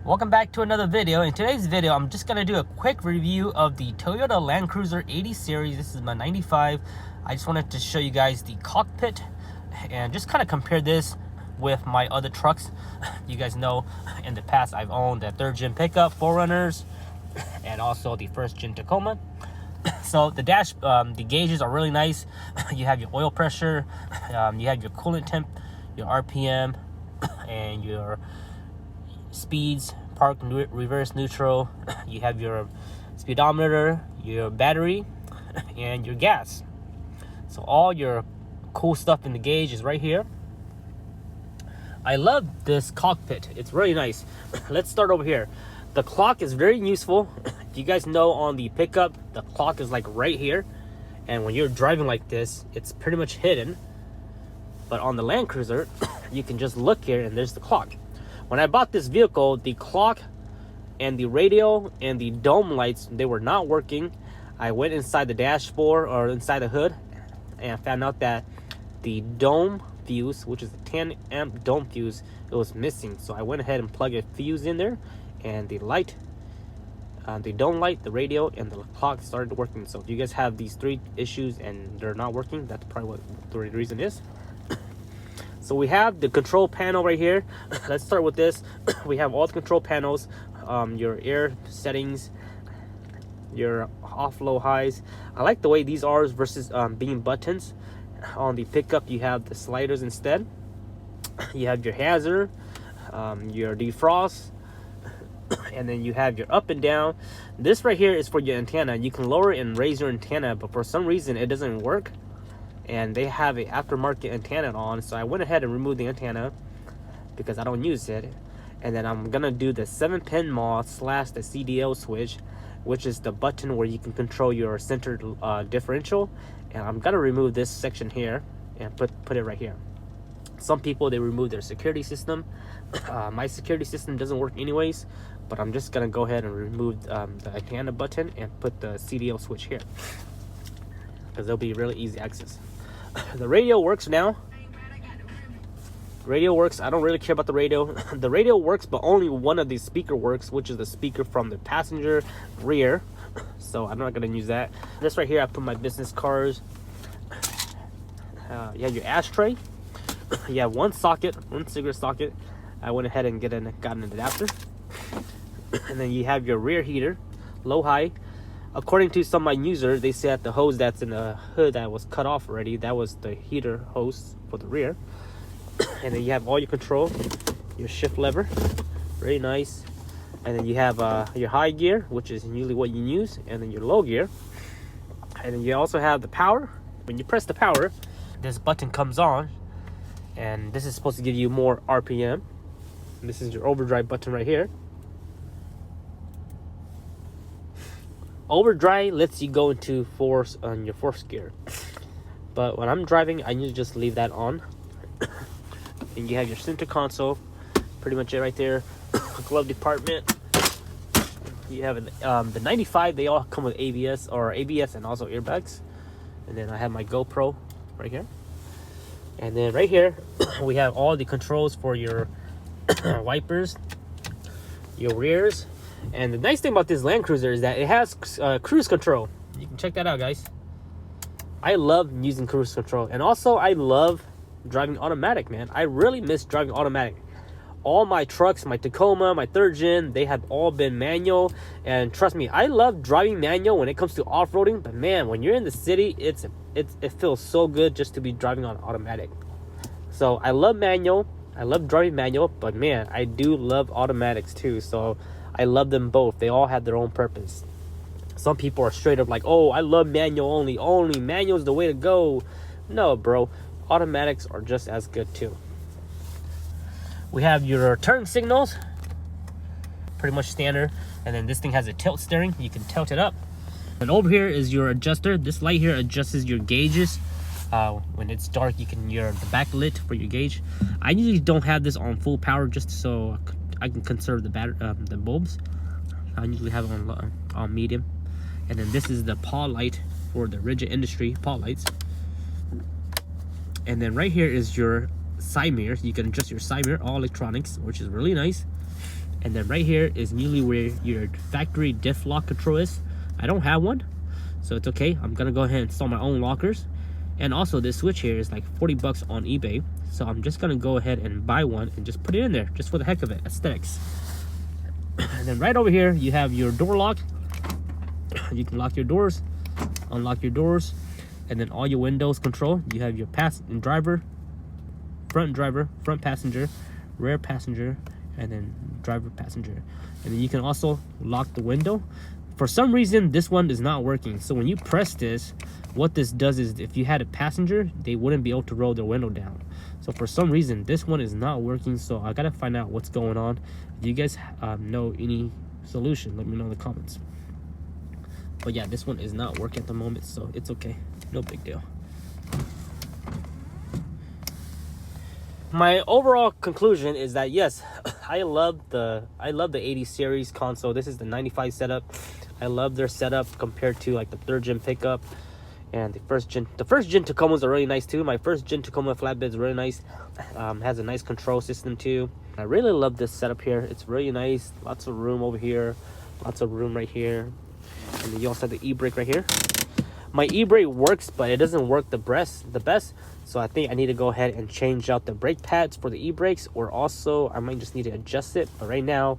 Welcome back to another video. In today's video, I'm just going to do a quick review of the Toyota Land Cruiser 80 series. This is my 95. I just wanted to show you guys the cockpit and just kind of compare this with my other trucks. You guys know in the past I've owned a 3rd gen pickup, 4Runners, and also the 1st gen Tacoma. So the dash, the gauges are really nice. You have your oil pressure, you have your coolant temp, your RPM, and your speeds, park, reverse, neutral. You have your speedometer, your battery, and your gas. So all your cool stuff in the gauge is right here. I love this cockpit. It's really nice. Let's start over here. The clock is very useful. If you guys know, on the pickup, the clock is like right here, and when you're driving like this, it's pretty much hidden. But on the Land Cruiser, you can just look here and there's the clock. When I bought this vehicle, the clock and the radio and the dome lights, they were not working. I went inside the dashboard or inside the hood and found out that the dome fuse, which is a 10 amp dome fuse, it was missing. So I went ahead and plugged a fuse in there, and the light, the dome light, the radio, and the clock started working. So if you guys have these 3 issues and they're not working, that's probably what the reason is. So we have the control panel right here. Let's start with this. We have all the control panels, your air settings, your off, low, highs. I like the way these are versus being buttons. On the pickup, you have the sliders instead. You have your hazard, your defrost, and then you have your up and down. This right here is for your antenna. You can lower and raise your antenna, but for some reason it doesn't work. And they have an aftermarket antenna on, so I went ahead and removed the antenna because I don't use it. And then I'm gonna do the 7-pin mod / the CDL switch, which is the button where you can control your center differential. And I'm gonna remove this section here and put it right here. Some people, they remove their security system. My security system doesn't work anyways, but I'm just gonna go ahead and remove the antenna button and put the CDL switch here, because they'll be really easy access. The radio works now. Radio works. I don't really care about the radio. The radio works, but only one of the speaker works, which is the speaker from the passenger rear. So I'm not going to use that. This right here, I put my business cards. You have your ashtray. You have one socket, one cigarette socket. I went ahead and got an adapter. And then you have your rear heater, low, high. According to some of my users, they said the hose that's in the hood that was cut off already, that was the heater hose for the rear. And then you have all your control, your shift lever, very nice. And then you have your high gear, which is usually what you use, and then your low gear. And then you also have the power. When you press the power, this button comes on, and this is supposed to give you more RPM. And this is your overdrive button right here. Overdrive lets you go into force on your 4th gear, but when I'm driving, I usually just leave that on. And you have your center console, pretty much it right there. Glove department. You have the 95. They all come with ABS and also airbags. And then I have my GoPro right here. And then right here we have all the controls for your wipers, your rears. And the nice thing about this Land Cruiser is that it has cruise control. You can check that out, guys. I love using cruise control. And also, I love driving automatic, man. I really miss driving automatic. All my trucks, my Tacoma, my 3rd gen, they have all been manual. And trust me, I love driving manual when it comes to off-roading. But man, when you're in the city, it feels so good just to be driving on automatic. So I love manual. I love driving manual. But man, I do love automatics too. So I love them both. They all have their own purpose. Some people are straight up like, oh, I love manual only manual's the way to go. No, bro, automatics are just as good too. We have your turn signals, pretty much standard. And then this thing has a tilt steering. You can tilt it up. And over here is your adjuster. This light here adjusts your gauges. When it's dark, you can the backlit for your gauge. I usually don't have this on full power just so I can conserve the bulbs. I usually have it on medium. And then this is the paw light for the rigid industry paw lights. And then right here is your side mirrors. You can adjust your side mirror, all electronics, which is really nice. And then right here is usually where your factory diff lock control is. I don't have one, so it's okay. I'm gonna go ahead and install my own lockers. And also this switch here is like 40 bucks on eBay, so I'm just gonna go ahead and buy one and just put it in there just for the heck of it, aesthetics. And then right over here you have your door lock. You can lock your doors, unlock your doors, and then all your windows control. You have your driver, front passenger, rear passenger, and then driver passenger. And then you can also lock the window. For some reason this one is not working, so when you press this, what this does is if you had a passenger, they wouldn't be able to roll their window down. So for some reason this one is not working, so I gotta find out what's going on. If you guys know any solution, let me know in the comments. But yeah, this one is not working at the moment, so it's okay, no big deal. My overall conclusion is that yes, I love the 80 series console. This is the 95 setup. I love their setup compared to like the 3rd gen pickup and the first gen Tacomas are really nice too. My first gen Tacoma flatbed is really nice. Has a nice control system too. I really love this setup here. It's really nice. Lots of room over here, lots of room right here, and then you also have the e-brake right here. My e-brake works, but it doesn't work the best, so I think I need to go ahead and change out the brake pads for the e-brakes, or also I might just need to adjust it. But right now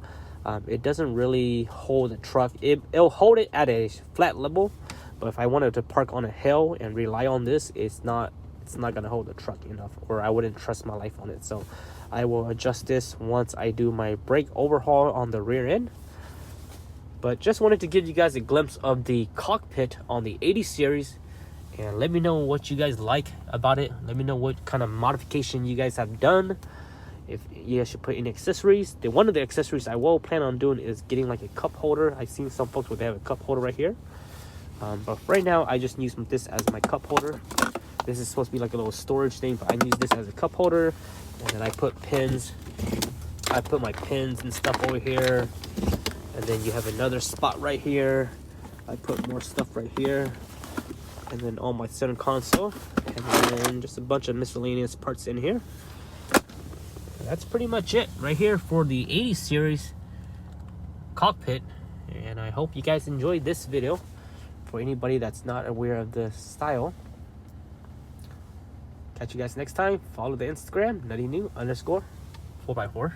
it doesn't really hold the truck. It'll hold it at a flat level, but if I wanted to park on a hill and rely on this, it's not gonna hold the truck enough, or I wouldn't trust my life on it. So I will adjust this once I do my brake overhaul on the rear end. But just wanted to give you guys a glimpse of the Cockpit on the 80 series, and let me know what you guys like about it. Let me know what kind of modification you guys have done, if you guys should put any accessories. One of the accessories I will plan on doing is getting like a cup holder. I've seen some folks where they have a cup holder right here, but right now I just use this as my cup holder. This is supposed to be like a little storage thing, but I use this as a cup holder. And then I put pins. I put my pins and stuff over here. And then you have another spot right here. I put more stuff right here. And then all my center console. And then just a bunch of miscellaneous parts in here. That's pretty much it right here for the 80 series Cockpit. And I hope you guys enjoyed this video. For anybody that's not aware of the style. Catch you guys next time. Follow the Instagram, NuttyNu_4x4.